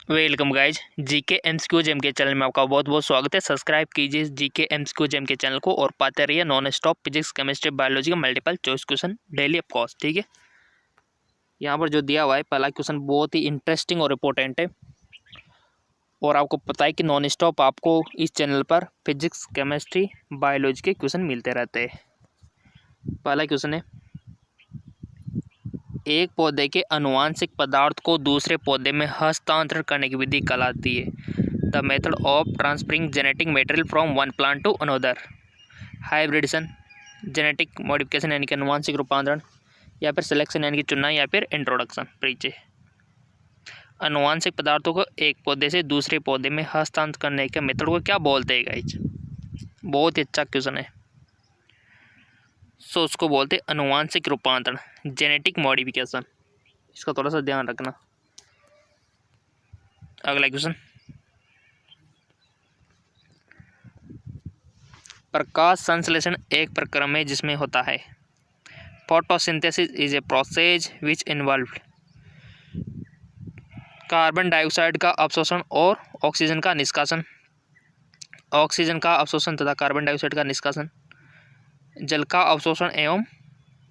Welcome guys, GK MCQ gem के channel में आपका बहुत बहुत स्वागत है। सब्सक्राइब कीजिए जीके एमसीक्यू जेम के चैनल को और पाते रहिए non stop physics chemistry biology का multiple choice question daily of course. ठीक है, यहाँ पर जो दिया हुआ है पहला क्वेश्चन बहुत ही इंटरेस्टिंग और इम्पोर्टेंट है और आपको पता है कि नॉन स्टॉप आपको इस चैनल पर फिजिक्स केमिस्ट्री बायोलॉजी के क्वेश्चन मिलते रहते हैं। पहला क्वेश्चन है, एक पौधे के आनुवांशिक पदार्थ को दूसरे पौधे में हस्तांतरण करने की विधि कहलाती है। The method of transferring genetic material from one plant to another. Hybridization, genetic modification यानी कि आनुवांशिक रूपांतरण, या फिर सिलेक्शन यानी कि चुनना, या फिर इंट्रोडक्शन परिचय। आनुवांशिक पदार्थों को एक पौधे से दूसरे पौधे में हस्तांतरण करने के मेथड को क्या बोलते हैं गाइज? बहुत ही अच्छा क्वेश्चन है। सो उसको बोलते हैं आनुवांशिक रूपांतरण, जेनेटिक मॉडिफिकेशन। इसका थोड़ा सा ध्यान रखना। अगला क्वेश्चन, प्रकाश संश्लेषण एक प्रक्रिया है जिसमें होता है photosynthesis is a process which involve carbon dioxide का अवशोषण और ऑक्सीजन का निष्कासन, ऑक्सीजन का अवशोषण तथा कार्बन डाइऑक्साइड का निष्कासन, जल का अवशोषण एवं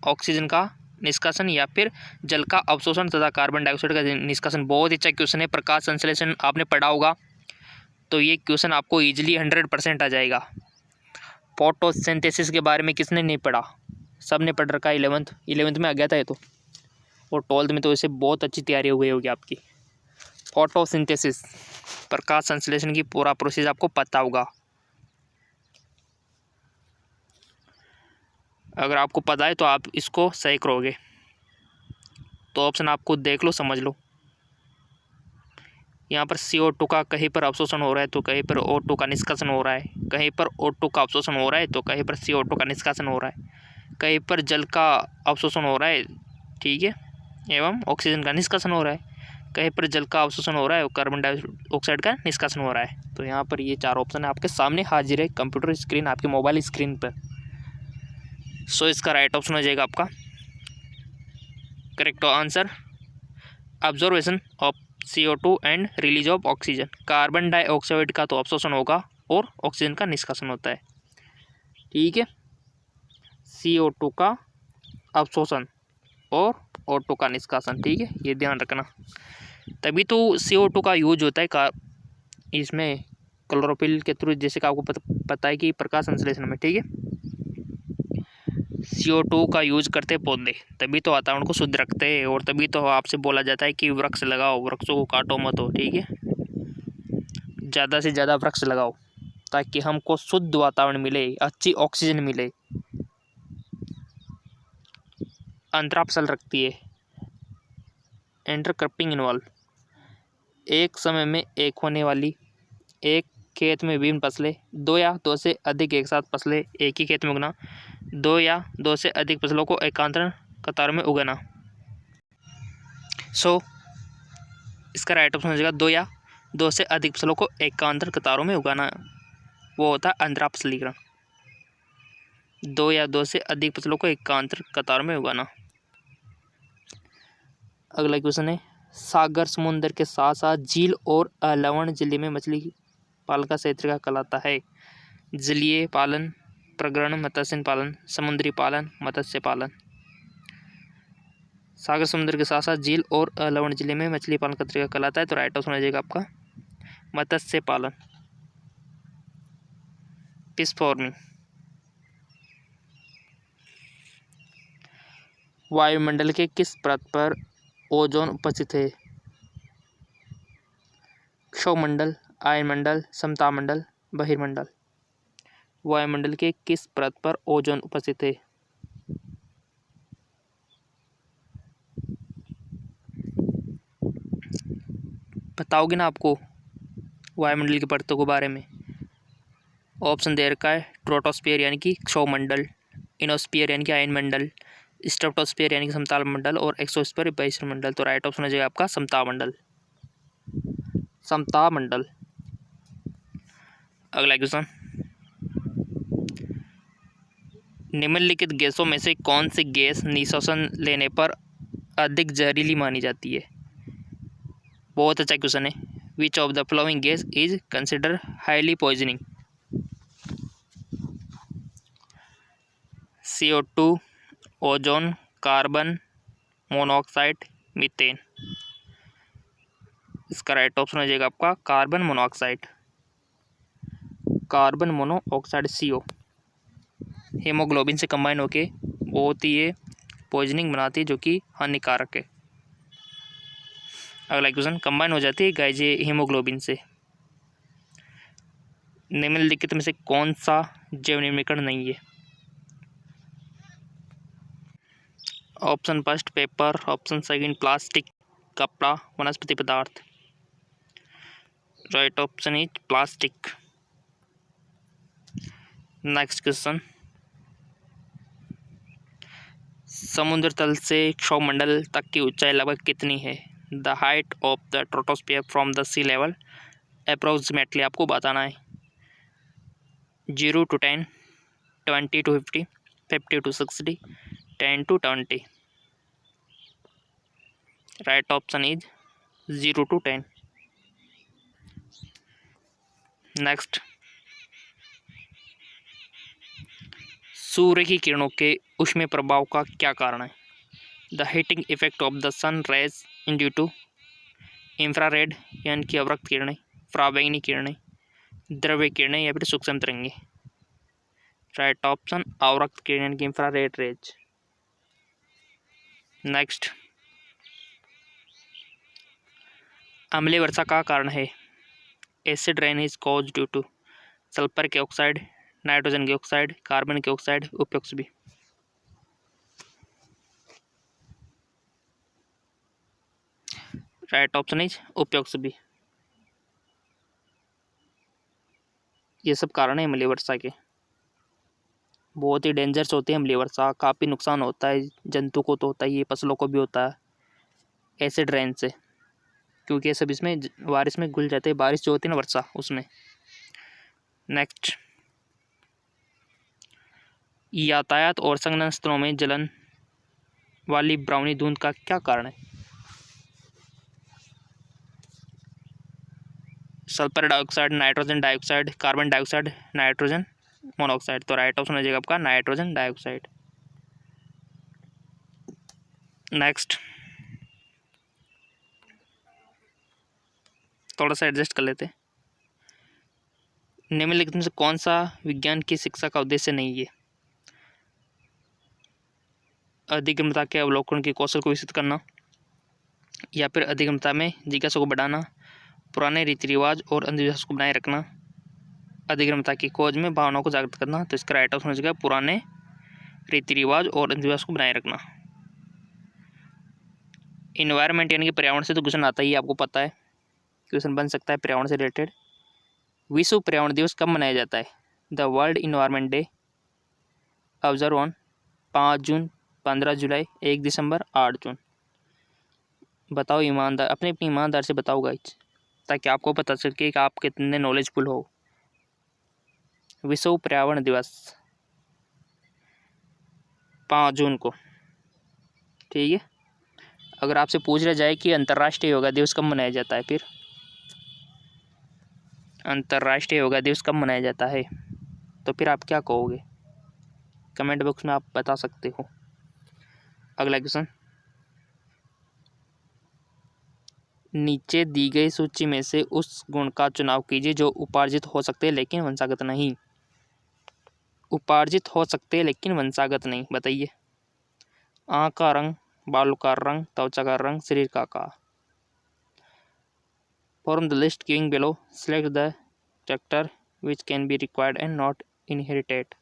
ऑक्सीजन का निष्कासन, या फिर जल का अवशोषण तथा कार्बन डाइऑक्साइड का निष्कासन। बहुत ही अच्छा क्वेश्चन है। प्रकाश संश्लेषण आपने पढ़ा होगा तो ये क्वेश्चन आपको इजीली 100% आ जाएगा। फोटोसिंथेसिस के बारे में किसने नहीं पढ़ा? सब ने पढ़ रखा है। 11th में आ गया था ये तो, और 12th में तो इसे बहुत अच्छी तैयारी हो गई होगी आपकी। फोटोसिंथेसिस, प्रकाश संश्लेषण की पूरा प्रोसेस आपको पता होगा। अगर आपको पता है तो आप इसको सही करोगे। तो ऑप्शन आपको देख लो, समझ लो। यहाँ पर CO2 का कहीं पर अवशोषण हो रहा है तो कहीं पर O2 का निष्कासन हो रहा है, कहीं पर O2 का अवशोषण हो रहा है तो कहीं पर CO2 का निष्कासन हो रहा है, कहीं पर जल का अवशोषण हो रहा है, ठीक है, एवं ऑक्सीजन का निष्कासन हो रहा है, कहीं पर जल का अवशोषण हो रहा है और कार्बन डाइऑक्साइड का निष्कासन हो रहा है। तो यहाँ पर ये चार ऑप्शन आपके सामने हाजिर है कंप्यूटर स्क्रीन, आपके मोबाइल स्क्रीन पर। सो इसका राइट ऑप्शन हो जाएगा आपका correct answer observation of CO2 and release of oxygen. Carbon dioxide का तो अवशोषण होगा और ऑक्सीजन का निष्कासन होता है, ठीक है। CO2 का अवशोषण और O2 का निष्कासन, ठीक है, ये ध्यान रखना। तभी तो CO2 का यूज होता है इसमें क्लोरोफिल के थ्रू, जैसे कि आपको पता है कि प्रकाश संश्लेषण में, ठीक है। CO2 का यूज करते पौधे, तभी तो वातावरण को शुद्ध रखते हैं और तभी तो आपसे बोला जाता है कि वृक्ष लगाओ, वृक्षों को काटो मत हो, ठीक है। ज़्यादा से ज़्यादा वृक्ष लगाओ ताकि हमको शुद्ध वातावरण मिले, अच्छी ऑक्सीजन मिले। अंतराफसल रखती है, इंटरक्रॉपिंग इन्वॉल्व, एक समय में एक होने वाली, एक खेत में विभिन्न फसलें, दो या दो से अधिक एक साथ फसलें एक ही खेत में उगना, दो या दो से अधिक फसलों को एकांतर कतारों में उगाना। सो इसका राइट ऑप्शन हो जाएगा दो या दो से अधिक फसलों को एकांतर कतारों में उगाना, वो होता है अंतराफसलीकरण। दो या दो से अधिक फसलों को एकांतर कतारों में उगाना। अगला क्वेश्चन है, सागर समुद्र के साथ साथ झील और लवण जिले में मछली पालन का क्षेत्र का कहलाता है। जलीय पालन, प्रग्रहण, मत्स्य पालन, समुद्री पालन, मत्स्य पालन। सागर समुद्र के साथ साथ झील और लवण जिले में मछली पालन का तरीका कहलाता है। तो राइट ऑप्शन हो जाएगा आपका मत्स्य पालन, फिश फार्मिंग। वायुमंडल के किस परत पर ओजोन उपस्थित है? क्षोभमंडल, आयनमंडल, समतापमंडल, बहिर्मंडल। वायुमंडल के किस परत पर ओजोन उपस्थित है? बताओगे ना आपको वायुमंडल की परतों के बारे में? ऑप्शन दे रखा है ट्रोटोस्फीयर यानी कि क्षोभमंडल, इनोस्फीयर यानी कि आयनमंडल, स्ट्रेटोस्फीयर यानी कि समतापमंडल, और एक्सोस्फीयर बहिर्मंडल। तो राइट ऑप्शन हो जाएगा आपका समतापमंडल, समतापमंडल। अगला क्वेश्चन, निम्नलिखित गैसों में से कौन सी गैस निःश्वासन लेने पर अधिक जहरीली मानी जाती है? बहुत अच्छा क्वेश्चन है। Which of the flowing gas is consider highly poisoning? CO2, ozone, carbon monoxide, methane. इसका राइट ऑप्शन हो जाएगा आपका carbon monoxide. Carbon monoxide CO haemoglobin से कंबाइन होके बहुत ही ये पॉइजनिंग बनाती है, जो कि हानिकारक है। अगला क्वेश्चन, कंबाइन हो जाती है गाइस ये हीमोग्लोबिन से। निम्नलिखित में से कौन सा जैव निम्नीकरण नहीं है? Option first paper, option second plastic, कपड़ा, वनस्पति पदार्थ। Right option is plastic. Next question, समुद्र तल से क्षोभमंडल तक की ऊंचाई लगभग कितनी है? The height of the troposphere from the sea level approximately आपको बताना है। 0 to 10, 20 to 50, 50 to 60, 10 to 20। Right option is 0 to 10। Next, सूर्य की किरणों के ऊष्मीय प्रभाव का क्या कारण है? The heating effect of the sun rays in due to infrared यानी कि अवरक्त किरणें, पराबैंगनी किरणें, द्रव्य किरणें या फिर सूक्ष्म तरंगें। राइट ऑप्शन अवरक्त किरण यानी कि इंफ्रारेड रेज। नेक्स्ट, अम्लीय वर्षा का कारण है? Acid rain is cause due two sulphur के ऑक्साइड, नाइट्रोजन के ऑक्साइड, कार्बन के ऑक्साइड, उपयुक्त भी। राइट ऑप्शन इज उपयुक्त भी। ये सब कारण है अम्लीय वर्षा के। बहुत ही डेंजरस होती है अम्लीय वर्षा, काफ़ी नुकसान होता है, जंतु को तो होता ही है, फसलों को भी होता है एसिड रेन से, क्योंकि ये सब इसमें बारिश में घुल जाते हैं, बारिश जो होती है ना वर्षा उसमें। नेक्स्ट, यातायात और संघनन स्थलों में जलन वाली ब्राउनी धुंध का क्या कारण है? Sulphur dioxide, nitrogen dioxide, carbon dioxide, nitrogen monoxide. तो राइट ऑप्शन हो जाएगा आपका नाइट्रोजन डाइऑक्साइड। नेक्स्ट, थोड़ा सा एडजस्ट कर लेते हैं। निम्नलिखित में से कौन सा विज्ञान की शिक्षा का उद्देश्य नहीं है? अधिगम्यता के अवलोकन के कौशल को विकसित करना, या फिर अधिगम्यता में जिज्ञासा को बढ़ाना, पुराने रीति रिवाज और अंधविश्वास को बनाए रखना, अधिगम्यता की खोज में भावनाओं को जागृत करना। तो इसका राइट ऑप्शन हो जाएगा पुराने रीति रिवाज और अंधविश्वास को बनाए रखना। इन्वायरमेंट यानी कि पर्यावरण से तो क्वेश्चन आता ही है, आपको पता है, क्वेश्चन बन सकता है पर्यावरण से रिलेटेड। विश्व पर्यावरण दिवस कब मनाया जाता है? The world environment day observe on 5 जून, 15 जुलाई, 1 दिसंबर, 8 जून। बताओ ईमानदार, अपनी अपनी ईमानदार से बताओ गाइज, ताकि आपको पता चले कि आप कितने नॉलेजफुल हो। विश्व पर्यावरण दिवस 5 जून को, ठीक है। अगर आपसे पूछ रहा जाए कि अंतर्राष्ट्रीय योगा दिवस कब मनाया जाता है, फिर अंतर्राष्ट्रीय योगा दिवस कब मनाया जाता है, तो फिर आप क्या कहोगे? कमेंट बॉक्स में आप बता सकते हो। अगला क्वेश्चन, नीचे दी गई सूची में से उस गुण का चुनाव कीजिए जो उपार्जित हो सकते हैं लेकिन वंशागत नहीं। उपार्जित हो सकते हैं लेकिन वंशागत नहीं, बताइए। आँख का रंग, बालों का रंग, त्वचा का रंग, शरीर का आकार। From the list given below, select the character which can be required and not inherited.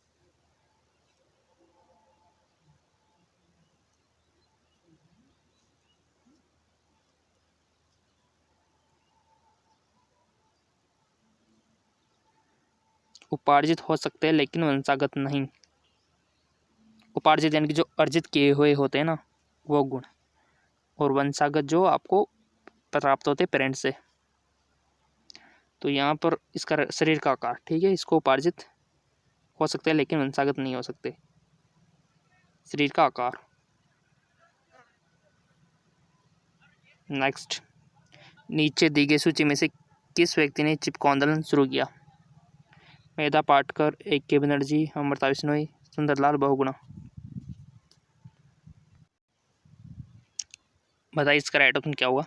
उपार्जित हो सकते हैं लेकिन वंशागत नहीं। उपार्जित यानी कि जो अर्जित किए हुए होते हैं ना, वो गुण, और वंशागत जो आपको प्राप्त होते हैं पेरेंट्स से। तो यहाँ पर इसका शरीर का आकार, ठीक है, इसको उपार्जित हो सकते हैं लेकिन वंशागत नहीं हो सकते, शरीर का आकार। नेक्स्ट, नीचे दी गई सूची में से किस व्यक्ति ने चिपको आंदोलन शुरू किया? मेधा पाटकर, A.K. बनर्जी, अमृता बिश्नोई, सुंदरलाल बहुगुणा। बताइए इसका राइट ऑप्शन क्या होगा?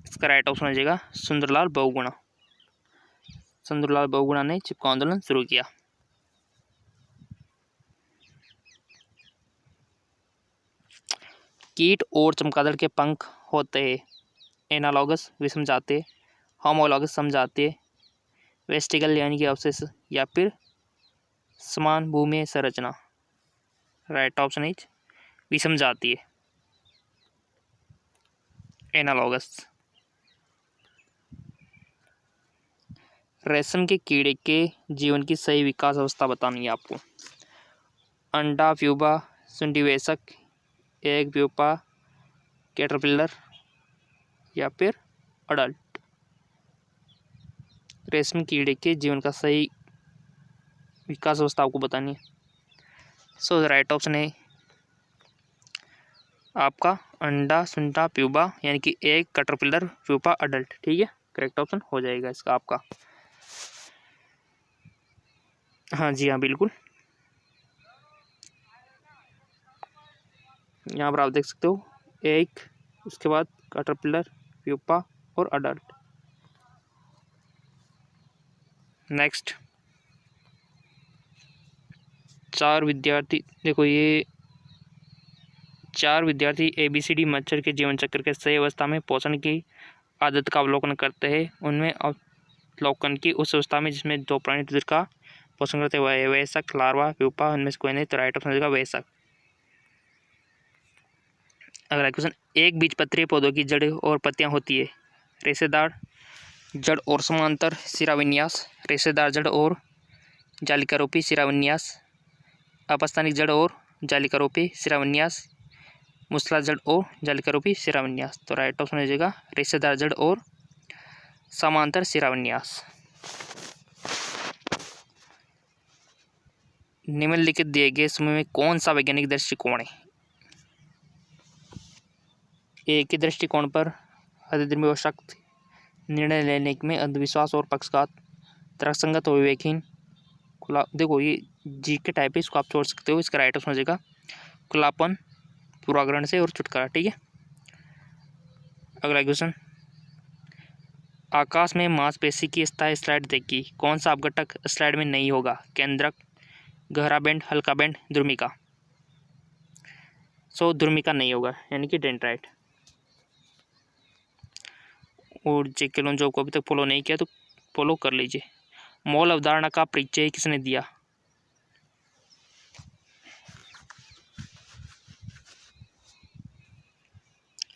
इसका राइट ऑप्शन हो जाएगा सुंदरलाल बहुगुणा। सुंदरलाल बहुगुणा ने चिपको आंदोलन शुरू किया। कीट और चमगादड़ के पंख होते हैं एनालॉगस विषम जातीय, होमोलॉगस समजातीय, वेस्टिकल यानी कि अवशेष, या फिर समान भूमि संरचना। राइट ऑप्शन इज विषम जातीय, एनालॉगस। रेशम के कीड़े के जीवन की सही विकास अवस्था बतानी है आपको। अंडा, प्यूपा, सुंडिवेशक, एग, प्यूपा, कैटरपिलर, या फिर अडल्ट। रेशम कीड़े के जीवन का सही विकास अवस्था आपको बतानी है। सो राइट ऑप्शन है आपका अंडा, सुंडा, प्यूपा यानी कि एग, कैटरपिलर, प्यूपा, अडल्ट। ठीक है, करेक्ट ऑप्शन हो जाएगा इसका आपका। हाँ जी हाँ, बिल्कुल। यहाँ पर आप देख सकते हो एग, उसके बाद कैटरपिलर, प्यूपा और अडल्ट। नेक्स्ट, 4 विद्यार्थी, देखो ये 4 विद्यार्थी ABCD मच्छर के जीवन चक्र के सही अवस्था में पोषण की आदत का अवलोकन करते हैं। उनमें अवलोकन की उस अवस्था में जिसमें 2 प्राणी दूसरे का पोषण करते हुए वयस्क, लार्वा, प्यूपा, उनमें से कोई नहीं, तो राइट ऑप्शन होगा वयस्क। अगला क्वेश्चन, एक बीजपत्रीय पौधों की जड़ और पत्तियां होती है रेशेदार जड़ और समांतर शिराविन्यास, रेशेदार जड़ और जालिकारूपी शिराविन्यास, अपस्थानिक जड़ और जालिकारूपी शिराविन्यास, मूसला जड़ और जालिकारूपी शिराविन्यास। तो राइट ऑप्शन हो जाएगा रेशेदार जड़ और समांतर शिराविन्यास। निम्नलिखित दिए गए समूह में कौन सा वैज्ञानिक दृष्टिकोण है? एक ही दृष्टिकोण पर अधिधर्मी और सख्त, निर्णय लेने में अंधविश्वास और पक्षपात, तर्कसंगत और विवेकहीन, खुला। देखो ये जी के टाइप है, इसको आप छोड़ सकते हो। इसका राइट ऑप्शन हो जाएगा खुलापन, पूर्वाग्रहण से और छुटकारा। ठीक है, अगला क्वेश्चन, आकाश में मांसपेशी की स्थायी स्लाइड देखी, कौन सा अपघटक स्लाइड में नहीं होगा? केंद्रक, गहरा बैंड, हल्का बैंड, ध्रुमिका। सो ध्रुमिका नहीं होगा यानी कि डेंड्राइट। और जेके लोंजो को अभी तक फॉलो नहीं किया तो फॉलो कर लीजिए। मोल अवधारणा का परिचय किसने दिया?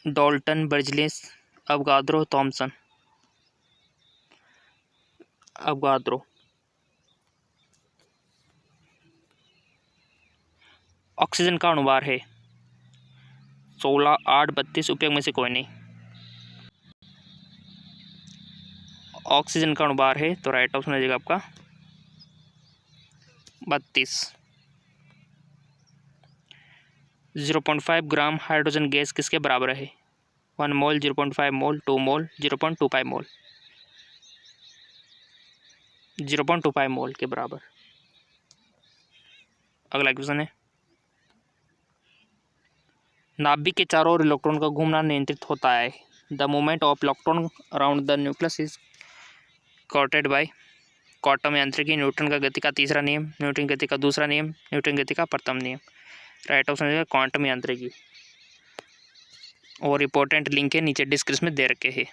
Dalton, Berzelius, Avogadro, Thomson. Avogadro. Oxygen का अणुभार है 16, 8, 32, उपयोग में से कोई नहीं। ऑक्सीजन का अणुभार है तो राइट ऑप्शन हो जाएगा आपका 32। 0.5 ग्राम हाइड्रोजन गैस किसके बराबर है? 1 मोल, 0.5 मोल, 2 मोल, 0.25 मोल। 0.25 मोल के बराबर। अगला क्वेश्चन है, नाभिक के चारों ओर इलेक्ट्रॉन का घूमना नियंत्रित होता है। The movement of electron around the nucleus is courted by quantum यांत्रिकी, न्यूटन का गति का तीसरा नियम, न्यूटन गति का दूसरा नियम, न्यूटन गति का प्रथम नियम। राइट ऑप्शन है क्वांटम यांत्रिकी। और इंपॉर्टेंट लिंक है नीचे डिस्क्रिप्शन में दे रखे हैं।